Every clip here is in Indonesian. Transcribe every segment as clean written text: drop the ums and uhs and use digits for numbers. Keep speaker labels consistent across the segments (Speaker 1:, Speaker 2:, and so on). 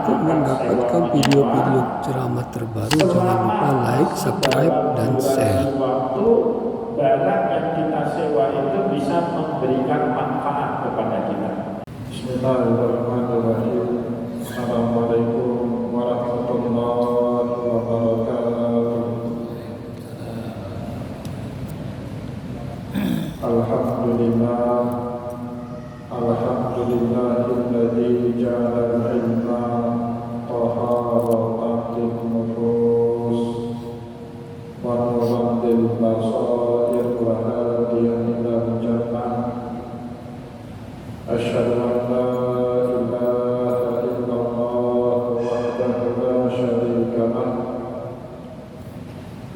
Speaker 1: Untuk mendapatkan video-video ceramah terbaru, jangan lupa like, subscribe, dan share.
Speaker 2: Waktu barang yang kita sewa itu bisa memberikan manfaat kepada kita. Bismillahirrahmanirrahim. Assalamualaikum warahmatullahi wabarakatuh. Alhamdulillahilladzi ja'ala al-ilma taharatan nufus wa nuran lil basair wa hadiyan ilal jannah. Asyhadu an la ilaha illallah wahdahu la syarika lah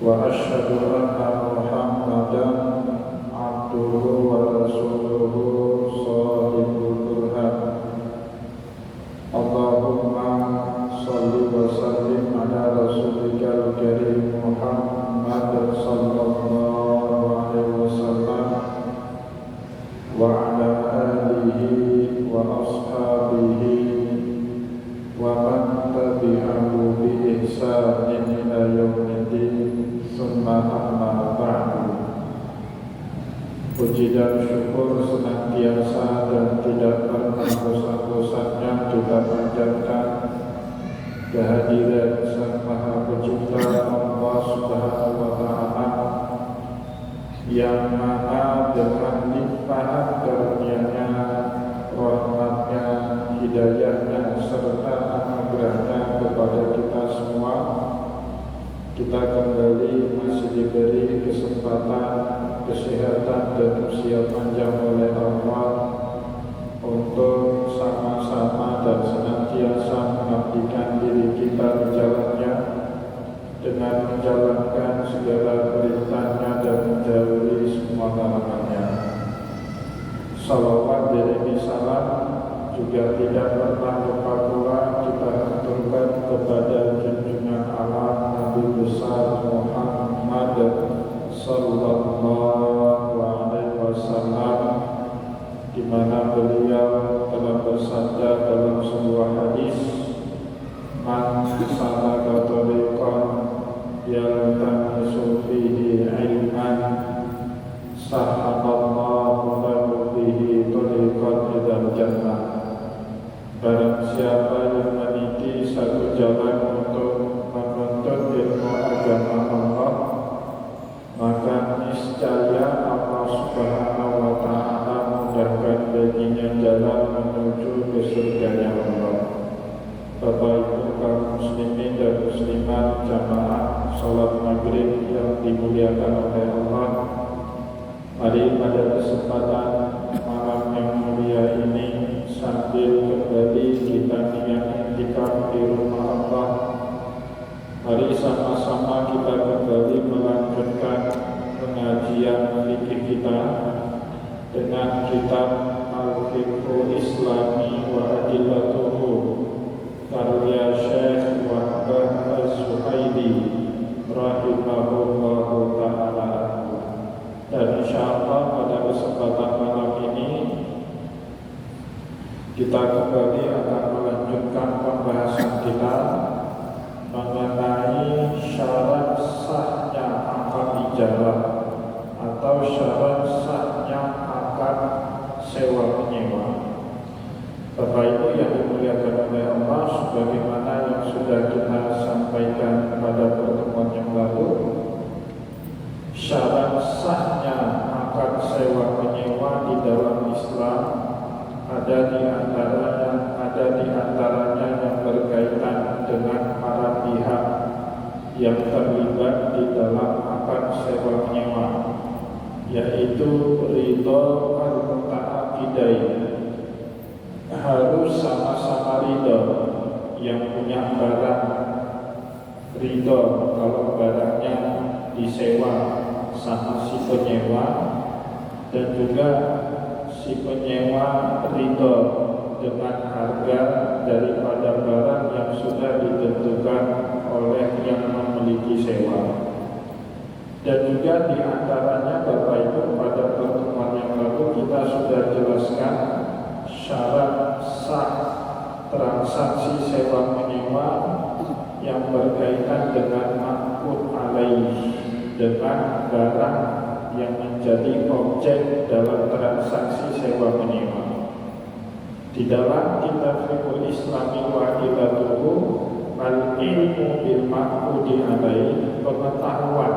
Speaker 2: wa asyhadu anna Muhammadan abduhu wa rasuluhu shadiqul burhan. Allahumma shalli wa sallim ala rasulika al-karim Muhammad sallallahu alaihi wasallam wa ala alihi wa ashabihi wa man tabi'ahu bi ihsanin ila yaumiddin. Summa amma ba'du. Puji dan syukur senantiasa dan tidak pernah bosan-bosannya kita panjatkan kehadiran Sang Maha Pencipta Allah Subhanahu wa Ta'ala, yang mana dengan limpahan karunia-Nya, rahmat-Nya, hidayah-Nya, serta anugerah-Nya kepada kita semua, kita kembali masih diberi kesempatan, kesehatan, dan usia panjang oleh Allah untuk sama-sama dan senantiasa mengabdikan diri kita di jalan-Nya dengan menjalankan segala perintah-Nya dan menjauhi semua larangan-Nya. Salawat dan salam juga tidak pernah lupa pula kita aturkan kepada junjungan alam Nabi besar Muhammad sallallahu alaihi wasallam, di mana beliau telah bersabda dalam sebuah hadis, man salaka tariqan yaltamisu fihi ilman sahaballahu lahu bihi tariqan ilal jannah. Barang siapa yang meniti satu jalan untuk menuntut ilmu agama Allah, maka niscaya Allah Subhanahu wa Ta'ala mudahkan baginya jalan menuju ke surganya Allah. Bapak Ibu kaum muslimin dan muslimat jamaah salat maghrib yang dimuliakan oleh Allah, mari pada kesempatan malam yang mulia ini, sambil kembali kita niat i'tikaf di rumah Allah, mari sama-sama kita kembali melanjutkan pengajian fikih kita dengan kitab Al-Fiqhul Islami wa Adillatuhu karya Syekh Wahbah Az-Zuhaili rahimahullahu ta'ala. Dan insyaallah pada kesempatan malam ini kita kembali akan melanjutkan pembahasan kita mengenai syarat sahnya akad ijarah atau syarat sahnya akad sewa menyewa. Bapak Ibu yang dimuliakan oleh Allah, sebagaimana yang sudah kita sampaikan pada pertemuan yang lalu, syarat sahnya akad sewa menyewa di dalam Islam ada di antaranya yang berkaitan dengan para pihak yang terlibat di dalam akad sewa menyewa, yaitu ridho al-muta'aqidain. Harus sama-sama ridho yang punya barang, ridho kalau barangnya disewa sama si penyewa, dan juga si penyewa ridho dengan harga daripada barang yang sudah ditentukan oleh yang memiliki sewa. Dan juga di antaranya Bapak Ibu pada pertemuan yang lalu kita sudah jelaskan syarat sah transaksi sewa menyewa yang berkaitan dengan ma'qud alaih, dengan barang yang menjadi objek dalam transaksi sewa menyewa. Di dalam kitab Fiqhul Islami wa Ibadatuhu al-ilmu bil ma'qudi alaih, pengetahuan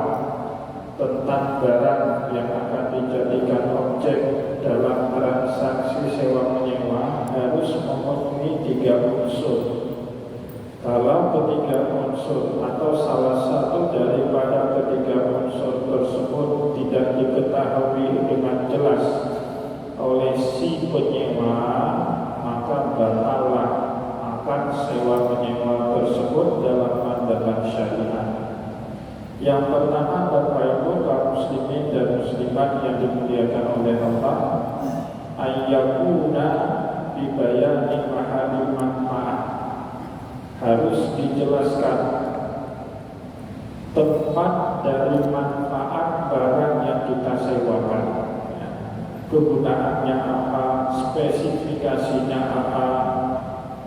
Speaker 2: tentang barang yang akan dijadikan objek dalam transaksi sewa menyewa harus memenuhi 3 unsur. Kalau ketiga unsur atau salah satu daripada ketiga unsur tersebut tidak diketahui dengan jelas oleh si penyewa, maka batallah akan sewa menyewa tersebut dalam pandangan syariat. Yang pertama, Bapak Ibu kaum muslimin dan muslimat yang dimuliakan oleh Allah, ayyakuna bibayani mahali manfaat, harus dijelaskan tempat dari manfaat barang yang kita sewakan, kegunaannya apa, spesifikasinya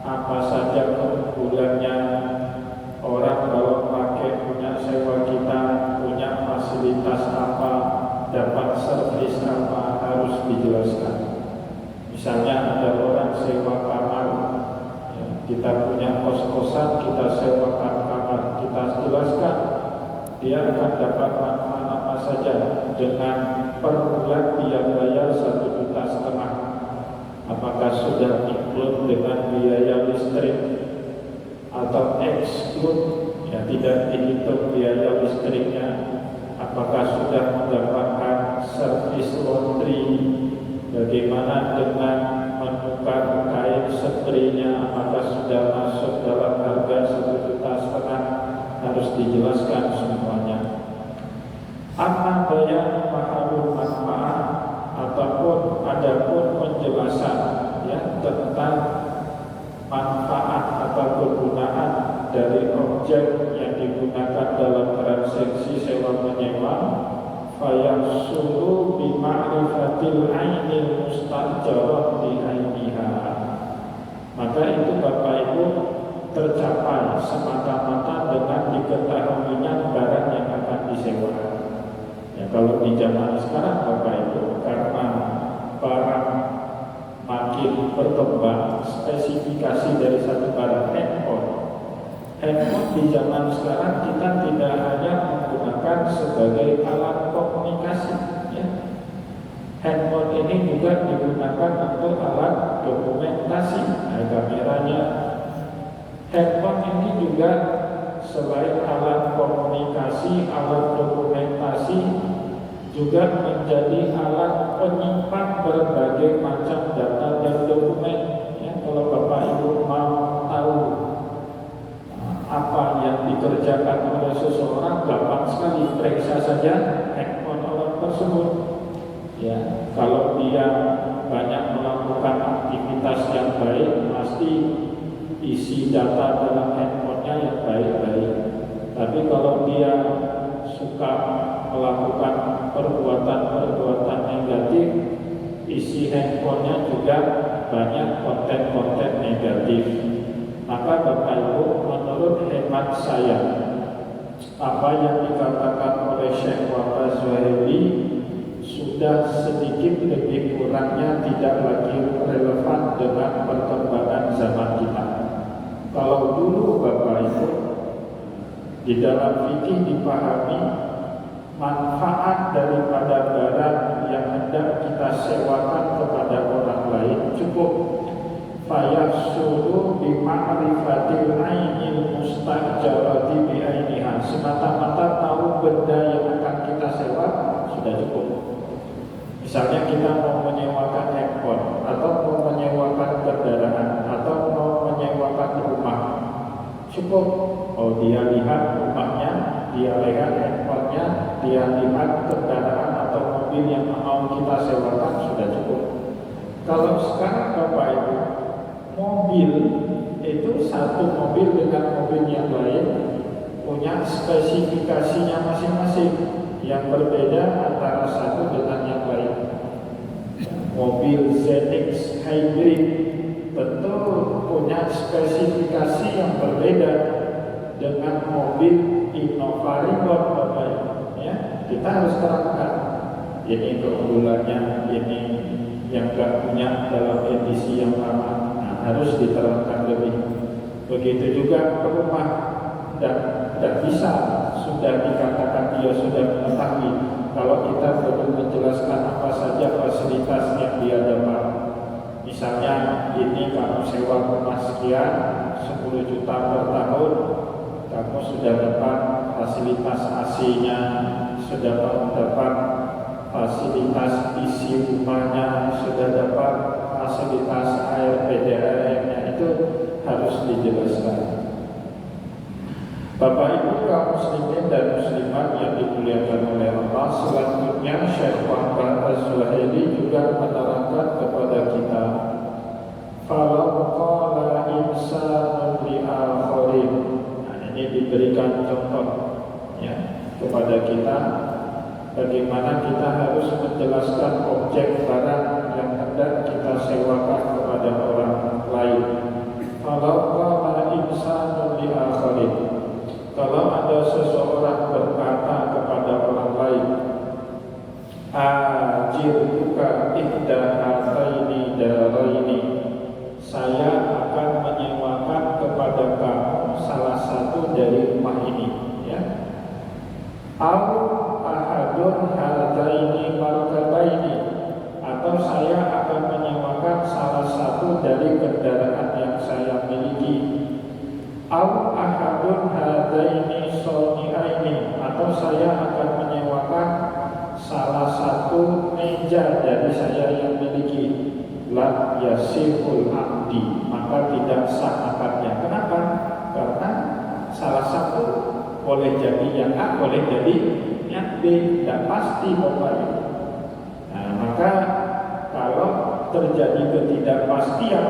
Speaker 2: apa saja keunggulannya. Orang kalau pakai punya sewa kita, punya fasilitas apa, dapat servis apa, harus dijelaskan. Misalnya ada orang sewa kamar, kita punya kos-kosan, kita sewakan kamar, kita jelaskan dia akan dapat manfaat apa saja. Dengan per bulan dia bayar 1,5 juta. Apakah sudah include dengan biaya listrik atau exclude, ya tidak dihitung biaya listriknya. Apakah sudah mendapatkan servis laundry, bagaimana dengan menukar kain setrinya, apakah sudah masuk dalam harga 1,5 juta, harus dijelaskan semuanya. Apa bayar mahalul manfaat, ataupun adapun penjelasan ya tentang manfaat atau kegunaan dari objek yang digunakan dalam transaksi sewa menyewa, fayasulu bima'rifatil ainil mustajarah di ainiha, maka itu Bapak Ibu tercapai semata-mata dengan diketahuinya barang yang akan disewa. Ya, kalau di zaman sekarang Bapak Ibu, karena barang makin berkembang, spesifikasi dari satu barang handphone di zaman sekarang kita tidak hanya menggunakan sebagai alat komunikasi, ya. Handphone ini juga digunakan untuk alat dokumentasi, kameranya. Handphone ini juga selain alat komunikasi, alat dokumentasi, juga menjadi alat penyimpan berbagai macam data dan dokumen. Ya, kalau Bapak Ibu mau tahu apa yang dikerjakan oleh seseorang, gampang sekali, periksa saja handphone orang tersebut. Ya, kalau dia banyak melakukan aktivitas yang baik, pasti isi data dalam handphonenya yang baik-baik. Tapi kalau dia suka melakukan perbuatan-perbuatan negatif, isi handphonenya juga banyak konten-konten negatif. Maka Bapak Ibu, menurut hemat saya, apa yang dikatakan oleh Syekh Wahbah Zuhaili sudah sedikit lebih kurangnya tidak lagi relevan dengan perkembangan zaman kita. Kalau dulu Bapak Ibu, di dalam fikih dipahami manfaat daripada barang yang hendak kita sewakan kepada orang lain cukup fayasulu bima'rifatil ainil mustajarati bi'ainiha, semata-mata tahu benda yang akan kita sewa sudah cukup. Misalnya kita mau menyewakan handphone, atau mau menyewakan kendaraan, atau mau menyewakan rumah, cukup. Oh, dia lihat rumahnya, dia lihat handphonenya, dia lihat kendaraan atau mobil yang mau kita sewakan, sudah cukup. Kalau sekarang Bapak Ibu, mobil itu satu mobil dengan mobil yang lain punya spesifikasinya masing-masing yang berbeda antara satu dengan yang lain. Mobil ZX Hybrid tentu punya spesifikasi yang berbeda dengan mobil Innova Reborn, Bapak Ibu. Ya, kita harus terangkan ini keunggulannya, ini yang nggak punya dalam edisi yang lama. Nah, harus diterangkan lebih. Begitu juga rumah, dan bisa sudah dikatakan dia sudah mengetahui kalau kita perlu menjelaskan apa saja fasilitas yang dia dapat. Misalnya ini kamu sewa rumah sekian 10 juta per tahun, kamu sudah dapat fasilitas AC-nya, sudah dapat fasilitas isi rumahnya, sudah dapat fasilitas air PDAM-nya, itu harus dijelaskan. Bapak Ibu kaum muslimin dan muslimat yang dimuliakan oleh Allah, selanjutnya Syekh Muhammad Az-Zuhaili juga menerangkan kepada kita, falau qala insanun li akharin. Nah, ini diberikan contoh ya kepada kita bagaimana kita harus menjelaskan objek barang yang hendak kita sewakan kepada orang lain. Falau qala insanun li akharin, kalau ada seseorang berkata kepada orang lain, ajirtuka ihda hataini daraini, saya akan menyewakan kepada kamu salah satu dari rumah ini, ya. Au ahadun hataini markabaini, atau saya akan menyewakan salah satu dari kendaraan yang saya miliki. Au ahadun hadaini soni'aini, atau saya akan menyewakan salah satu meja dari saya yang miliki. La yasihul abdi, maka tidak sah akadnya. Kenapa? Karena salah satu boleh jadi yang A, boleh jadi yang B, tidak pasti Bapak Ibu. Nah, maka kalau terjadi ketidakpastian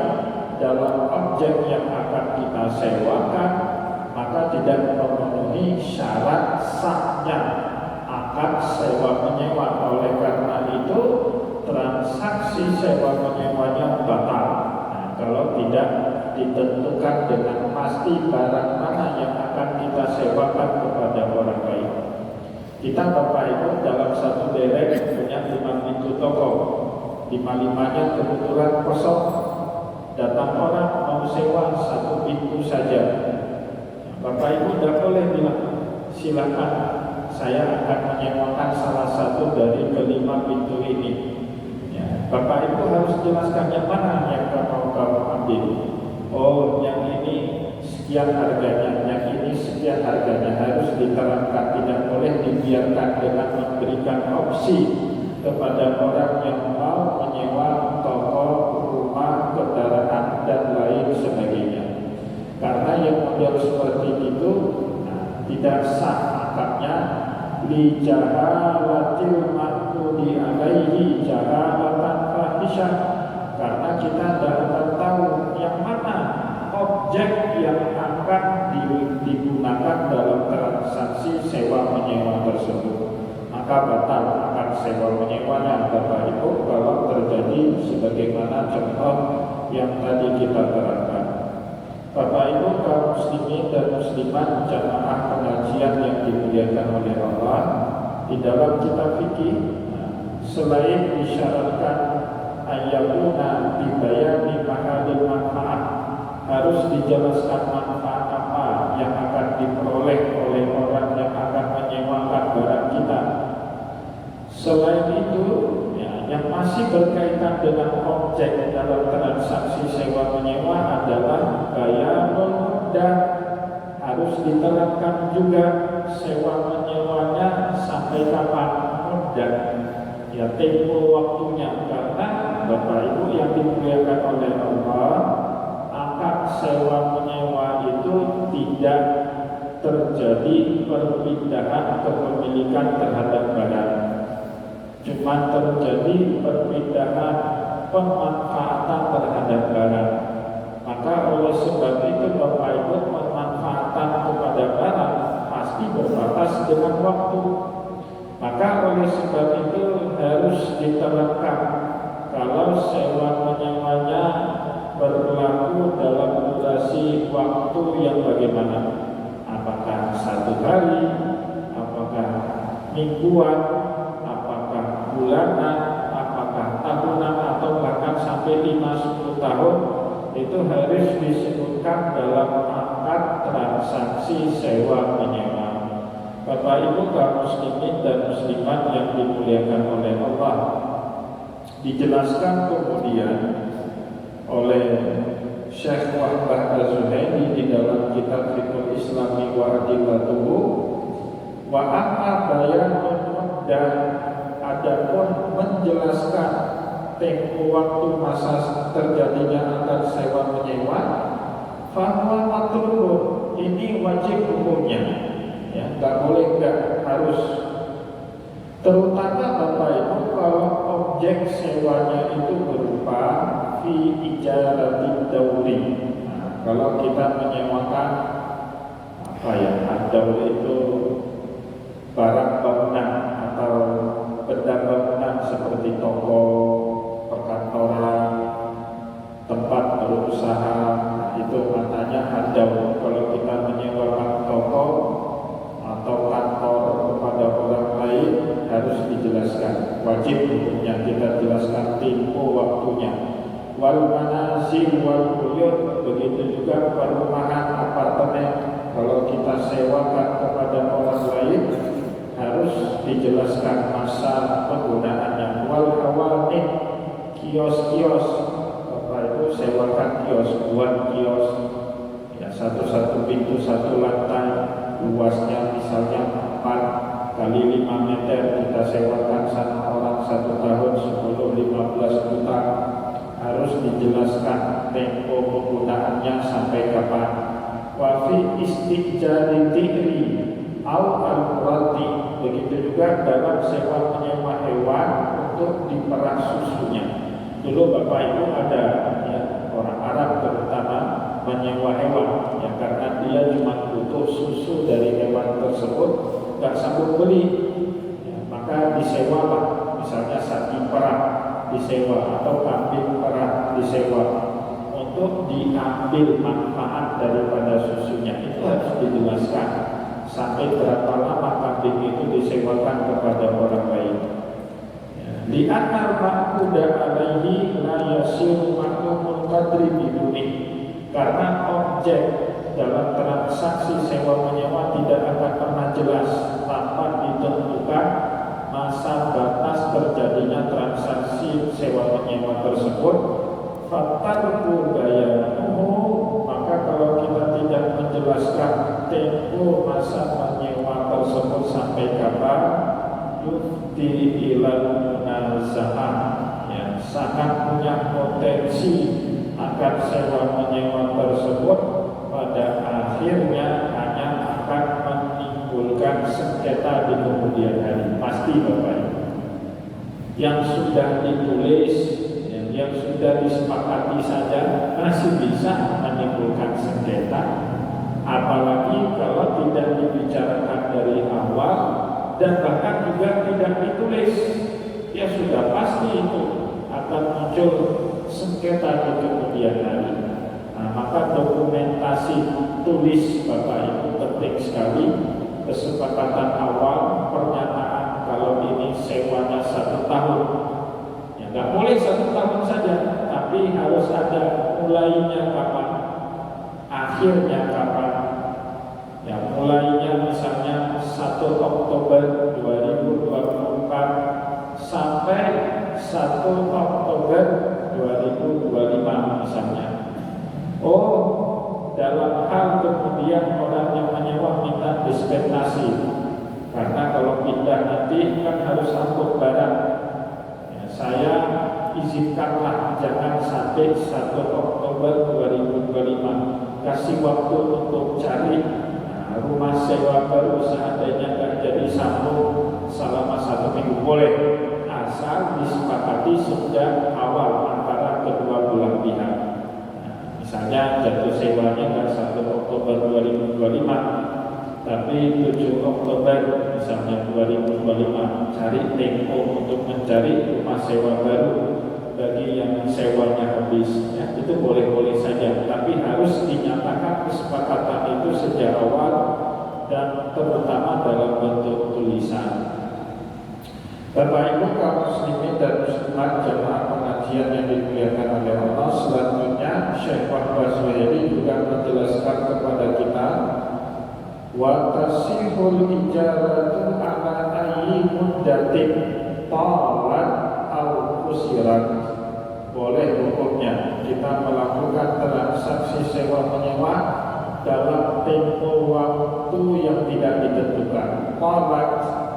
Speaker 2: dalam objek yang akan kita sewakan, maka tidak memenuhi syarat sahnya akad sewa menyewa. Oleh karena itu transaksi sewa menyewanya batal. Nah, kalau tidak ditentukan dengan pasti barang mana yang akan kita sewakan kepada orang lain. Kita Bapak Ibu dalam satu derek punya 5 pintu toko, 5-5-nya kebetulan kosong. Datang orang mau sewa satu pintu saja. Bapak Ibu tidak boleh bilang, silakan saya akan menyewakan salah satu dari kelima pintu ini. Ya, Bapak Ibu harus jelaskan yang mana yang kamu ambil. Oh, yang ini sekian harganya, yang ini sekian harganya, harus diterangkan. Tidak boleh dibiarkan dengan memberikan opsi kepada orang yang mau menyewa toko, rumah, kendaraan, dan lain sebagainya. Karena yang model seperti itu tidak sah akadnya, li jahalatil ma'qudi alaihi jahalatan fahisyah, karena kita tidak akan tahu yang mana objek yang akan digunakan dalam transaksi sewa menyewa tersebut. Maka batal akan sewa menyewanya Bapak Ibu kalau terjadi sebagaimana contoh yang tadi kita terangkan. Bapak Ibu kaum muslimin dan muslimat jamaah pengajian yang dimuliakan oleh Allah, di dalam kitab fikih selain disyaratkan ayyakuna dibayani mahalil manfaat, harus dijelaskan manfaat apa yang akan diperoleh oleh orang yang akan menyewakan barang kita. Selain itu, yang masih berkaitan dengan objek dalam transaksi sewa menyewa adalah bayarul muddah. Harus diterangkan juga sewa menyewanya sampai kapan muddah, ya tempo waktunya. Karena Bapak Ibu yang dimuliakan oleh Allah, akad sewa menyewa itu tidak terjadi perpindahan kepemilikan terhadap barang, cuma terjadi perpindahan pemanfaatan terhadap barang. Maka oleh sebab itu Bapak Ibu, pemanfaatan kepada barang pasti berbatas dengan waktu. Maka oleh sebab itu harus diterangkan kalau sewa menyewanya berlaku membatasi waktu yang bagaimana? Apakah 1 hari, apakah mingguan, apakah bulanan, apakah tahunan, atau bahkan sampai 5-10 tahun, itu harus disebutkan dalam akad transaksi sewa menyewa. Bapak Ibu kaum muslimin dan muslimat yang dimuliakan oleh Allah, dijelaskan kemudian oleh Syekh Wahbah Az-Zuhaili di dalam kitab Fiqhul Islami wa Adillatuhu, wa amma bayanun dan adapun menjelaskan tempo waktu masa terjadinya akad sewa menyewa, fahuwa matlubun, ini wajib hukumnya. Ya, nggak boleh, nggak harus. Terutama Bapak Ibu kalau objek sewanya itu berupa fi ijarati dauri. Nah, kalau kita menyewakan ad-daur itu barang bangunan atau benda bangunan seperti toko, perkantoran, tempat berusaha, itu namanya ad-daur. Kalau kita menyewakan toko atau kantor kepada orang lain harus dijelaskan, wajib hukumnya kita jelaskan tempo waktunya. Wal manazil wal buyut, begitu juga perumahan, apartemen, kalau kita sewakan kepada orang lain harus dijelaskan masa penggunaannya. Wal hawanin, kios-kios, Bapak Ibu sewakan kios, buat kios ya, 1 pintu 1 lantai, luasnya misalnya 4 kali 5 meter, kita sewakan sama orang 1 tahun 10-15 juta, harus dijelaskan tempo penggunaannya sampai kapan. Wa fi istijari tihri au al-qurati, begitu juga dalam sewa menyewa hewan untuk diperah susunya. Dulu Bapak Ibu ada ya, orang Arab terutama menyewa hewan ya, karena dia cuma butuh susu dari hewan tersebut, nggak sanggup beli ya, maka disewalah, misalnya sapi perah disewa atau kambing perah disewa untuk diambil manfaat daripada susunya. Itu harus dijelaskan sampai berapa lama kambing itu disewakan kepada orang lain. Di antar ma'kuda alaihi la yasiru ma'lumul qadri biduni, karena objek dalam transaksi sewa menyewa tidak akan pernah jelas tanpa ditentukan masa batas terjadinya transaksi sewa menyewa tersebut. Fatarku bayanuhu, maka kalau kita tidak menjelaskan tempo masa menyewa tersebut sampai kapan, yufti ilal munazahah ya, sangat punya potensi akan sewa menyewa tersebut pada akhirnya hanya akan menimbulkan sengketa di kemudian hari. Pasti Bapak Ibu, yang sudah ditulis, yang sudah disepakati saja masih bisa menimbulkan sengketa, apalagi kalau tidak dibicarakan dari awal dan bahkan juga tidak ditulis, ya sudah pasti itu akan muncul sengketa di kemudian hari. Nah, maka dokumentasi tulis Bapak Ibu penting sekali. Kesepakatan awal, pernyataan kalau ini sewanya 1 tahun, ya nggak boleh 1 tahun saja, tapi harus ada mulainya kapan, akhirnya kapan. Ya, mulainya misalnya 1 Oktober 2024 sampai 1 Oktober 2025 misalnya. Oh, dalam hal kemudian orang yang menyewa minta dispensasi, karena kalau pindah nanti kan harus angkut barang ya, saya izinkanlah jangan sampai 1 Oktober 2025, kasih waktu untuk cari rumah sewa baru, seandainya nggak jadi sambung selama 1 minggu boleh, asal disepakati sejak awal antara kedua belah pihak. Misalnya jatuh sewanya nggak 1 Oktober 2025, tapi 7 Oktober misalnya 2025 cari tempo untuk mencari rumah sewa baru. bagi yang sewanya habis, ya, itu boleh-boleh saja, tapi harus dinyatakan kesepakatan itu sejak awal dan terutama dalam bentuk tulisan. Bapak Ibu kaum muslimin dan muslimat jamaah pengajian yang dimuliakan oleh Allah, selanjutnya Syekh Wahbah Zuhairi juga menjelaskan kepada kita wa tasihul ijaratu ala ayyi muddatin talat au kusirat. Boleh hukumnya kita melakukan transaksi sewa menyewa dalam tempo waktu yang tidak ditentukan. Talat,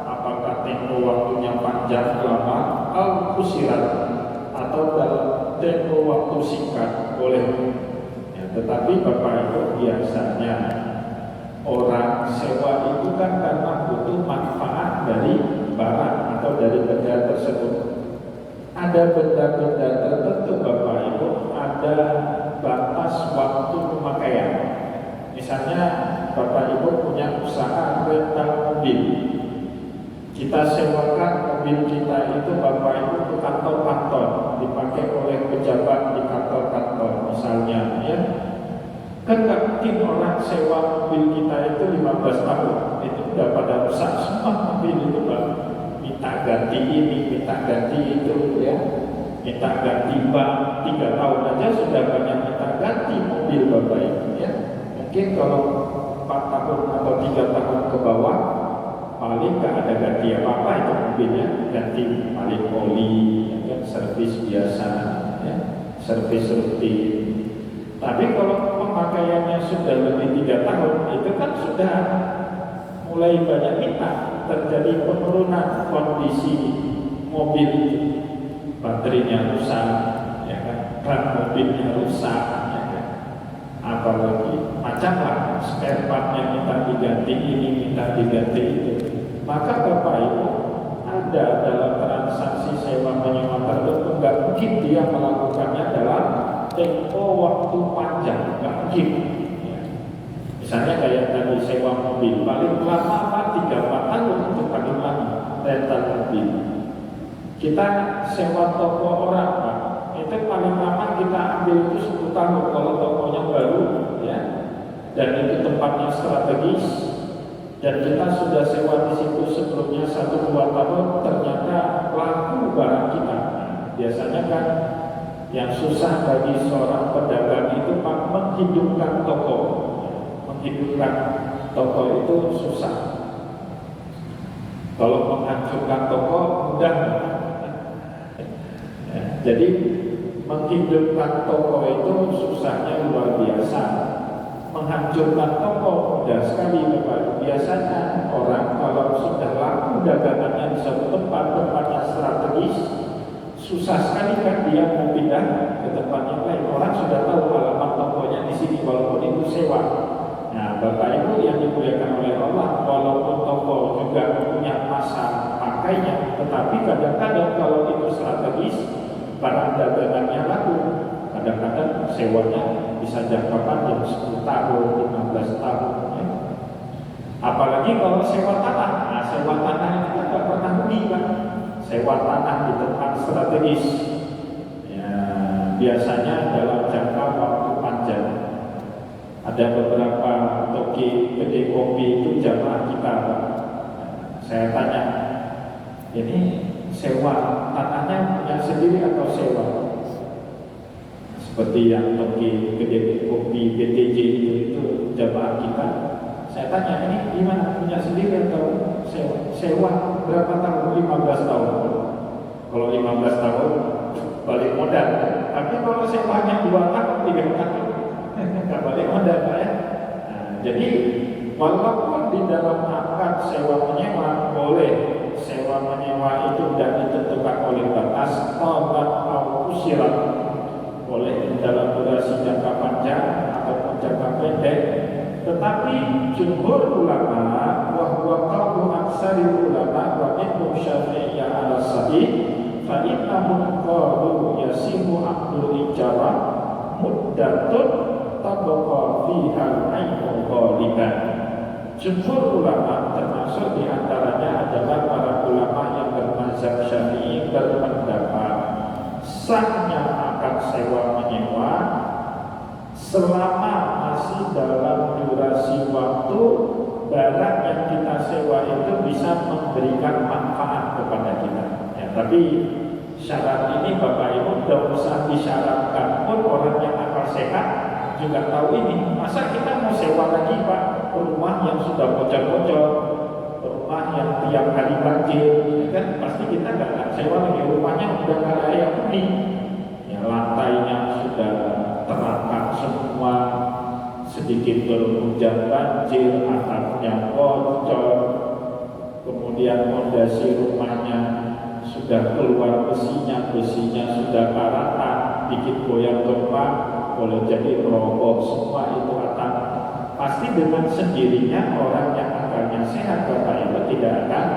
Speaker 2: apakah tempo waktunya panjang lama, au kusirat, atau dalam tempo waktu singkat, boleh. Ya, tetapi Bapak Ibu, biasanya orang sewa itu kan karena butuh manfaat dari barang atau dari benda tersebut. Ada benda-benda tertentu Bapak Ibu, ada batas waktu pemakaian. Misalnya Bapak Ibu punya usaha rental mobil, kita sewakan mobil kita itu Bapak Ibu ke kantor-kantor, dipakai oleh pejabat di kantor-kantor misalnya, ya. Kan gak mungkin orang sewa mobil kita itu 15 tahun, itu udah pada rusak semua mobil itu Pak. Minta ganti ini, minta ganti itu, ya. Minta ganti ban, 3 tahun aja sudah banyak minta ganti mobil Bapak Ibu, ya. Mungkin kalau 4 tahun atau 3 tahun ke bawah, paling gak ada ganti apa-apa itu mobilnya, ganti paling oli, ya kan, servis biasa, ya, servis rutin. Tapi kalau pemakaiannya sudah lebih 3 tahun, itu kan sudah mulai banyak minta, terjadi penurunan kondisi mobil, baterainya rusak, ya kan, ban mobilnya rusak, ya kan, apalagi macamlah spare partnya minta diganti ini, minta diganti itu. Maka Bapak Ibu, ada dalam transaksi sewa menyewa tertentu, nggak mungkin dia melakukannya dalam tempo waktu panjang, nggak mungkin. Ya. Misalnya kayak tadi sewa mobil, paling lama apa 3-4 tahun itu paling lama rental mobil. Kita sewa toko orang Pak, itu paling lama kita ambil itu 10 tahun kalau tokonya baru, ya. Dan itu tempatnya strategis, dan kita sudah sewa di situ sebelumnya 1-2 tahun, ternyata laku barang kita. Biasanya kan yang susah bagi seorang pedagang itu Pak, menghidupkan toko. Menghidupkan toko itu susah. Kalau menghancurkan toko mudah. Ya, jadi menghidupkan toko itu susahnya luar biasa. Menghancurkan toko mudah sekali Bapak. Biasanya orang kalau sudah laku dagangannya di satu tempat, tempatnya strategis, susah sekali kan dia mau pindah ke tempat yang lain. Orang sudah tahu alamat tokonya di sini walaupun itu sewa. Nah, Bapak Ibu yang dimuliakan oleh Allah, walaupun toko juga punya masa pakainya, tetapi kadang-kadang kalau itu strategis, barang dagangannya laku, kadang-kadang sewanya bisa jangka panjang 10 tahun, 15 tahun, ya. Apalagi kalau sewa tanah. Nah, sewa tanah itu kita nggak pernah rugi kan. Sewa tanah di tempat strategis, ya, biasanya dalam jangka waktu panjang. Ada beberapa toki kedai kopi itu jamaah kita. Saya tanya, ini sewa tanahnya punya sendiri atau sewa? Seperti yang toki kedai kopi BTJ itu jamaah kita. Saya tanya, ini gimana, punya sendiri atau sewa? Sewa berapa tahun? 15 tahun. Kalau 15 tahun balik modal. Tapi kalau sewanya 2 tahun, 3 tahun, nggak balik modal ya. Nah, jadi walaupun di dalam akad sewa menyewa boleh sewa menyewa itu tidak ditentukan oleh batas obat atau usiran, boleh dalam durasi jangka panjang ataupun jangka pendek. Tetapi jumhur ulama wa qawlu aksari ulama wa minhum syafi'iyya ala sahih fa innahum qalu yasimu aqdul ijarah muddatun tabqa fiha al-'ainu ghaliban. Jumhur ulama termasuk diantaranya adalah para ulama yang bermazhab Syafi'i berpendapat sahnya akad sewa menyewa selama masih dalam durasi waktu barang yang kita sewa itu bisa memberikan manfaat kepada kita. Ya, tapi syarat ini Bapak Ibu tidak usah disyaratkan pun, orang yang akal sehat juga tahu ini. Masa kita mau sewa lagi Pak rumah yang sudah bocor-bocor, rumah yang tiap hari banjir, ya kan pasti kita nggak sewa lagi, rumahnya udah nggak layak huni, ya lantainya sudah teratak semua, sedikit berhujan banjir, atapnya bocor, kemudian fondasi rumahnya sudah keluar besinya sudah karatan, dikit goyang gempa boleh jadi roboh semua itu atap. Pasti dengan sendirinya orang yang akalnya sehat Bapak Ibu tidak akan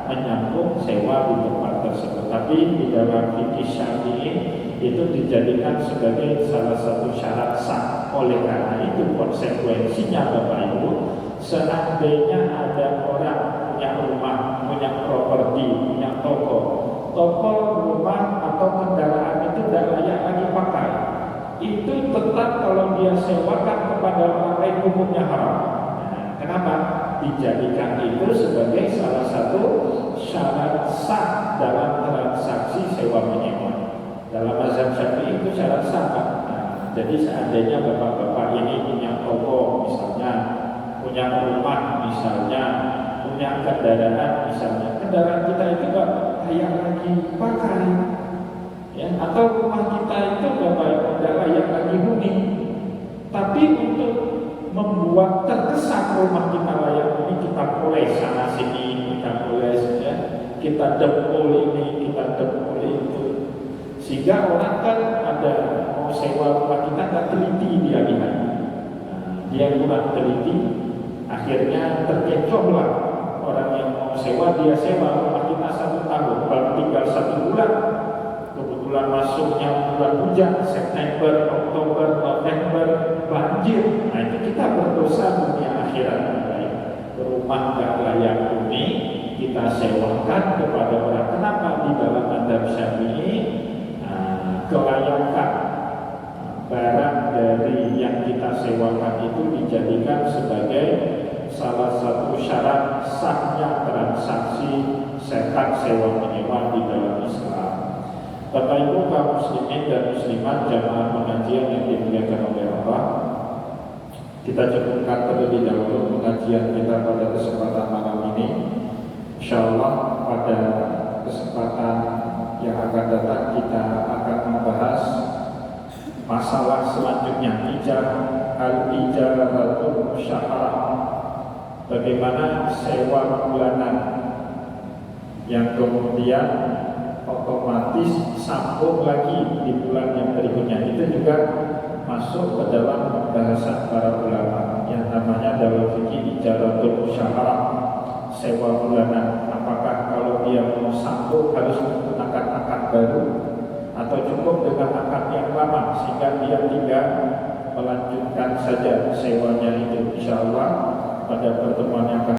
Speaker 2: menyambung sewa di tempat tersebut. Tapi di dalam fikih syar'i itu dijadikan sebagai salah satu syarat sah. Oleh karena itu konsekuensinya Bapak Ibu, seandainya ada orang punya rumah, punya properti, punya toko rumah atau kendaraan itu tidak layak lagi pakai, itu tetap kalau dia sewakan kepada orang lain hukumnya haram. Nah, kenapa? Dijadikan itu sebagai salah satu syarat sah dalam transaksi sewa menyewa. Dalam mazhab Syafi'i itu syarat sah. Nah, jadi seandainya bapak-bapak ini punya toko misalnya, punya rumah misalnya, punya kendaraan misalnya, kendaraan kita itu nggak layak lagi pakai, ya, atau rumah kita itu Bapak tidak layak lagi huni, tapi untuk membuat terkesan rumah kita layak huni, kita poles sana sini, kita poles, ya, kita dempul ini, kita dempul itu, sehingga orang kan ada mau sewa rumah kita nggak teliti dia lihat, dia kurang teliti, akhirnya terkecohlah orang yang mau sewa, dia sewa rumah kita 1 tahun, baru tinggal 1 bulan. Kebetulan masuknya bulan hujan, September, Oktober, November, banjir. Nah itu kita berdosa dunia akhirat. Rumah nggak layak huni, kita sewakan kepada orang. Kenapa? Di dalam mazhab Syafi'i, kelayakan barang dari yang kita sewakan itu dijadikan sebagai salah satu syarat sahnya transaksi sekat sewa menyewa di dalam Islam. Bapak Ibu kaum muslimin dan muslimat jamaah pengajian yang dimuliakan oleh Allah, kita cukupkan terlebih dahulu pengajian kita pada kesempatan malam ini. Insyaallah pada kesempatan yang akan datang kita akan membahas masalah selanjutnya, al-ijaratul musyaharah. Bagaimana sewa bulanan yang kemudian otomatis sambung lagi di bulan yang berikutnya, itu juga masuk ke dalam pembahasan para ulama yang namanya dalam fikih ijaratul musyaharah, sewa bulanan. Apakah kalau dia mau sambung harus menggunakan akad baru atau cukup dengan akad yang lama sehingga dia tidak melanjutkan saja sewanya itu? Insyaallah pada pertemuan yang akan